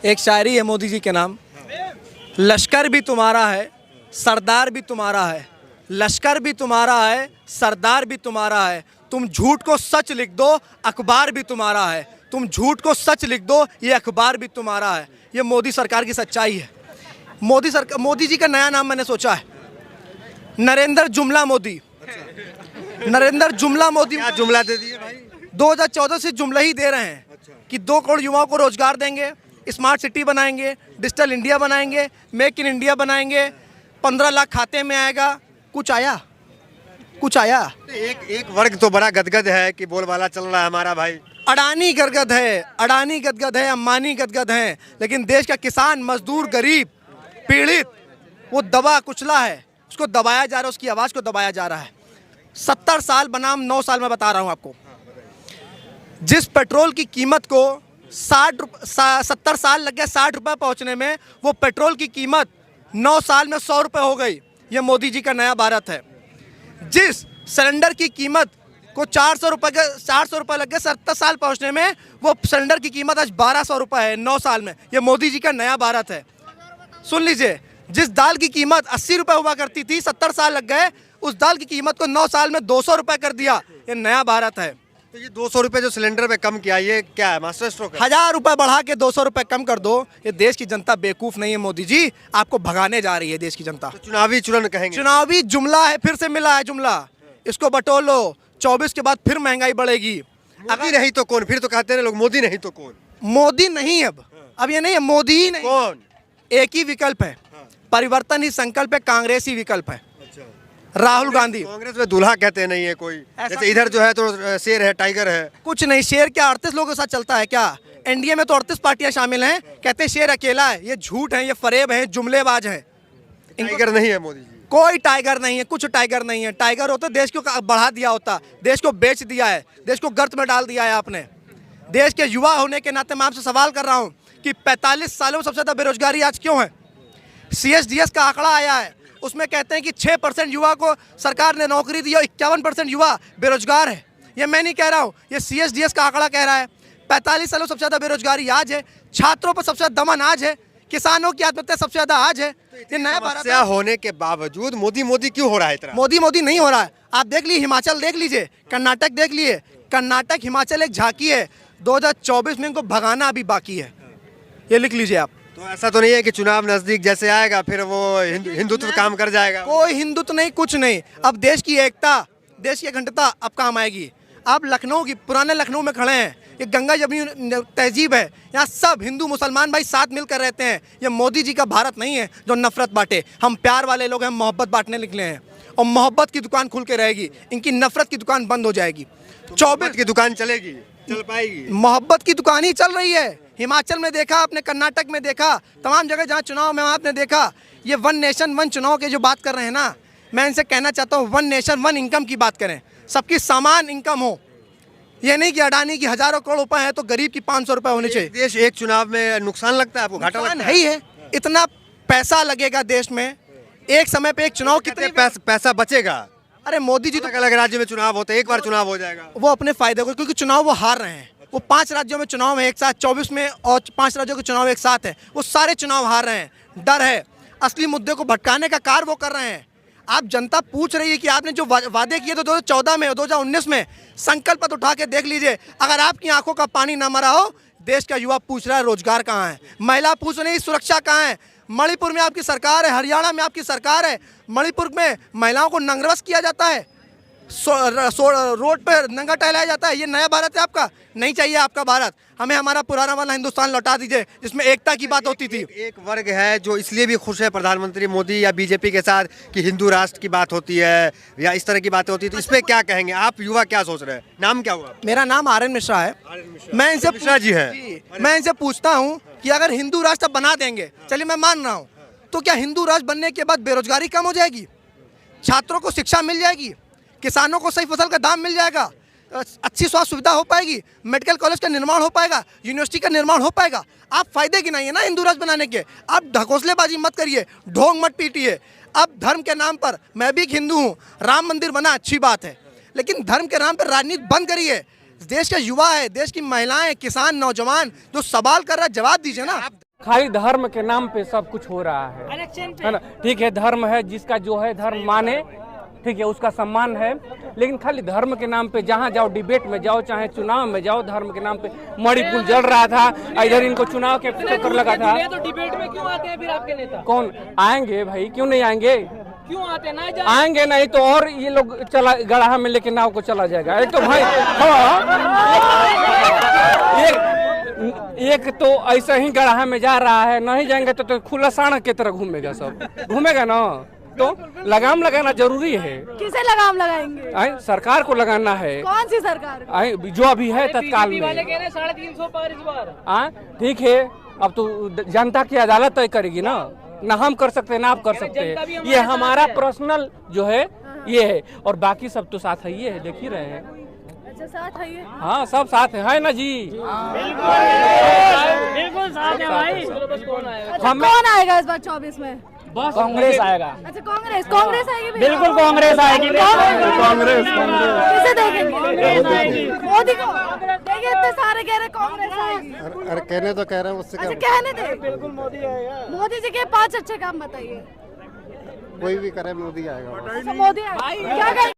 एक शायरी है मोदी जी के नाम, लश्कर भी तुम्हारा है, सरदार भी तुम्हारा है, लश्कर भी तुम्हारा है, सरदार भी तुम्हारा है, तुम झूठ को सच लिख दो, अखबार भी तुम्हारा है, तुम झूठ को सच लिख दो, ये अखबार भी तुम्हारा है। ये मोदी सरकार की सच्चाई है। मोदी जी का नया नाम मैंने सोचा है, नरेंद्र जुमला मोदी। नरेंद्र जुमला मोदी। क्या जुमला दे दिए भाई? 2014 से जुमला ही दे रहे हैं कि 2 करोड़ युवाओं को रोजगार देंगे, स्मार्ट सिटी बनाएंगे, डिजिटल इंडिया बनाएंगे, मेक इन इंडिया बनाएंगे, 15 लाख खाते में आएगा। कुछ आया? कुछ आया? एक वर्ग तो बड़ा गदगद है कि बोलबाला चल रहा है हमारा भाई। अडानी गदगद है, अडानी गदगद है, अंबानी गदगद हैं, लेकिन देश का किसान, मजदूर, गरीब, पीड़ित वो दबा कुचला है, उसको दबाया जा रहा है, उसकी आवाज़ को दबाया जा रहा है। 70 साल बनाम 9 साल में बता रहा हूँ आपको। जिस पेट्रोल की कीमत को 70 साल लग गए 60 रुपये पहुँचने में, वो पेट्रोल की कीमत 9 साल में 100 रुपये हो गई। ये मोदी जी का नया भारत है। जिस सिलेंडर की कीमत को 400 रुपये लग गए 70 साल पहुँचने में, वो सिलेंडर की कीमत आज 1200 रुपये है 9 साल में। ये मोदी जी का नया भारत है। सुन लीजिए, जिस दाल की कीमत 80 रुपये हुआ करती थी, 70 साल लग गए, उस दाल की कीमत को 9 साल में 200 रुपये कर दिया। ये नया भारत है। तो ये 200 रुपये जो सिलेंडर पे कम किया, ये क्या है, मास्टर स्ट्रोक है? 1000 रुपये बढ़ा के 200 रुपये कम कर दो। ये देश की जनता बेवकूफ़ नहीं है मोदी जी, आपको भगाने जा रही है देश की जनता। तो चुनावी चुरन कहेंगे? चुनावी जुमला है, फिर से मिला है जुमला, इसको बटोर लो। 24 के बाद फिर महंगाई बढ़ेगी। मोदी नहीं तो कौन? फिर तो कहते हैं लोग मोदी नहीं तो कौन? मोदी नहीं, अब ये नहीं है, मोदी ही नहीं। कौन? एक ही विकल्प है, परिवर्तन ही संकल्प है, कांग्रेस ही विकल्प है। राहुल गांधी। कांग्रेस में दूल्हा कहते नहीं है कोई, जैसे इधर जो है तो शेर है, टाइगर है। कुछ नहीं, शेर क्या 38 लोगों के साथ चलता है क्या? एनडीए में तो 38 पार्टियां शामिल हैं, कहते हैं शेर अकेला है। ये झूठ है, ये फरेब है, जुमलेबाज है। टाइगर नहीं है मोदी जी? कोई टाइगर नहीं है, कुछ टाइगर नहीं है। टाइगर होता देश को बढ़ा दिया होता, देश को बेच दिया है, देश को गर्त में डाल दिया है आपने। देश के युवा होने के नाते मैं आपसे सवाल कर रहा हूँ कि 45 सालों में सबसे ज़्यादा बेरोजगारी आज क्यों है? CSDS का आंकड़ा आया है, उसमें कहते हैं कि 6% युवा को सरकार ने नौकरी दी और 51% युवा बेरोजगार है। ये मैं नहीं कह रहा हूँ, ये CSDS का आंकड़ा कह रहा है। 45 सालों सबसे ज़्यादा बेरोजगारी आज है, छात्रों पर सबसे ज़्यादा दमन आज है, किसानों की आत्महत्या सबसे ज़्यादा आज है। ये नया भारत होने के बावजूद मोदी क्यों हो रहा है इतना? मोदी नहीं हो रहा है। आप देख लीजिए, हिमाचल देख लीजिए, कर्नाटक देख लिए। कर्नाटक हिमाचल एक झांकी है, 2024 में इनको भगाना अभी बाकी है। ये लिख लीजिए आप। तो ऐसा तो नहीं है कि चुनाव नजदीक जैसे आएगा फिर वो हिंदुत्व काम कर जाएगा? कोई हिंदुत्व नहीं, कुछ नहीं। अब देश की एकता, देश की अखंडता अब काम आएगी। आप लखनऊ की, पुराने लखनऊ में खड़े हैं, ये गंगा जमुनी तहजीब है, यहाँ सब हिंदू मुसलमान भाई साथ मिलकर रहते हैं। ये मोदी जी का भारत नहीं है जो नफरत बांटे। हम प्यार वाले लोग हैं, मोहब्बत बांटने निकले हैं, और मोहब्बत की दुकान खुल के रहेगी, इनकी नफरत की दुकान बंद हो जाएगी। 24 की दुकान चलेगी, चल पाएगी? मोहब्बत की दुकान ही चल रही है। हिमाचल में देखा आपने, कर्नाटक में देखा, तमाम जगह जहाँ चुनाव में आपने देखा। ये 1 नेशन 1 चुनाव के जो बात कर रहे हैं ना, मैं इनसे कहना चाहता हूँ 1 नेशन 1 इनकम की बात करें, सबकी समान इनकम हो। ये नहीं कि अडानी की हजारों करोड़ रुपए है तो गरीब की 500 रुपए होने चाहिए। देश एक चुनाव में नुकसान लगता है आपको, घाटा लगता है? नहीं है, इतना पैसा लगेगा देश में, एक समय पे एक चुनाव कितने पैसा बचेगा? अरे मोदी जी तो अलग अलग राज्य में चुनाव होते हैं, एक बार चुनाव हो जाएगा। वो अपने फायदे को, क्योंकि चुनाव वो हार रहे हैं। वो 5 राज्यों में चुनाव है एक साथ, 24 में, और 5 राज्यों के चुनाव एक साथ है, वो सारे चुनाव हार रहे हैं। डर है, असली मुद्दे को भटकाने का कार्य वो कर रहे हैं। आप जनता पूछ रही है कि आपने जो वादे किए थे 2014 में और 2019 में, संकल्प पत्र उठा के देख लीजिए। अगर आपकी आंखों का पानी ना मरा हो, देश का युवा पूछ रहा है रोजगार कहाँ है, महिला पूछ रही है सुरक्षा कहाँ है। मणिपुर में आपकी सरकार है, हरियाणा में आपकी सरकार है, मणिपुर में महिलाओं को नंगरवश किया जाता है, रोड पर नंगा टहलाया जाता है। ये नया भारत है आपका? नहीं चाहिए आपका भारत, हमें हमारा पुराना वाला हिंदुस्तान लौटा दीजिए जिसमें एकता की बात होती थी। एक वर्ग है जो इसलिए भी खुश है प्रधानमंत्री मोदी या बीजेपी के साथ कि हिंदू राष्ट्र की बात होती है या इस तरह की बातें होती है, तो इस पर क्या कहेंगे आप? युवा क्या सोच रहे हैं? नाम क्या हुआ? मेरा नाम आर्यन मिश्रा है। मैं इनसे मिश्रा जी है। मैं इनसे पूछता हूँ कि अगर हिंदू राष्ट्र बना देंगे, चलिए मैं मान रहा हूँ, तो क्या हिंदू राष्ट्र बनने के बाद बेरोजगारी कम हो जाएगी? छात्रों को शिक्षा मिल जाएगी? किसानों को सही फसल का दाम मिल जाएगा? अच्छी स्वास्थ्य सुविधा हो पाएगी? मेडिकल कॉलेज का निर्माण हो पाएगा? यूनिवर्सिटी का निर्माण हो पाएगा? आप फायदे गिनाइए ना हिंदू राष्ट्र बनाने के। आप ढकोसलेबाजी मत करिए, ढोंग मत पीटिए। अब धर्म के नाम पर, मैं भी एक हिंदू हूँ, राम मंदिर बना अच्छी बात है, लेकिन धर्म के नाम पर राजनीति बंद करिए। देश का युवा है, देश की महिलाएं, किसान, नौजवान जो सवाल कर रहा है, जवाब दीजिए ना। खाली धर्म के नाम पे सब कुछ हो रहा है ना। ठीक है, धर्म है, जिसका जो है धर्म माने, ठीक है, उसका सम्मान है, लेकिन खाली धर्म के नाम पे जहाँ जाओ, डिबेट में जाओ, चाहे चुनाव में जाओ, धर्म के नाम पे मणिपुर जल रहा था, इधर इनको चुनाव के चक्कर लगा था। तो डिबेट में क्यों आते हैं फिर आपके नेता? कौन आएंगे भाई, क्यों नहीं आएंगे? क्यों आते हैं? ना आएंगे नहीं तो और ये लोग चला गड़ाहा में लेके नाव को चला जाएगा। एक तो भाई एक तो ऐसे ही गड़ाहा में जा रहा है, नहीं जाएंगे तो खुला साण की तरह घूमेगा, सब घूमेगा ना। तो लगाम लगाना जरूरी है। किसे लगाम लगाएंगे? सरकार को लगाना है। कौन सी सरकार? जो अभी है तत्काल में। वाले कह रहे हैं 350 पार इस बार। ठीक है, अब तो जनता की अदालत तय करेगी ना हम कर सकते हैं ना आप कर सकते हैं। ये हमारा पर्सनल जो है ये है, और बाकी सब तो साथ है, ये है, देख ही रहे हैं। अच्छा, साथ है ये? हाँ, सब साथ है ना जी। बिल्कुल साथ है भाई। अच्छा, कौन आएगा इस बार 24 में? बस कांग्रेस आएगा। अच्छा, कांग्रेस आएगी? बिल्कुल कांग्रेस आएगी। कांग्रेस किसे देखेंगे? मोदी को देखिए, इतने सारे कह रहे कांग्रेस आएगी। अरे कहने तो कह रहे हैं, उससे अच्छा, कहने दे। बिल्कुल मोदी आएगा। मोदी जी के 5 अच्छे काम बताइए। कोई भी करे मोदी आएगा। अच्छा, मोदी आएगा।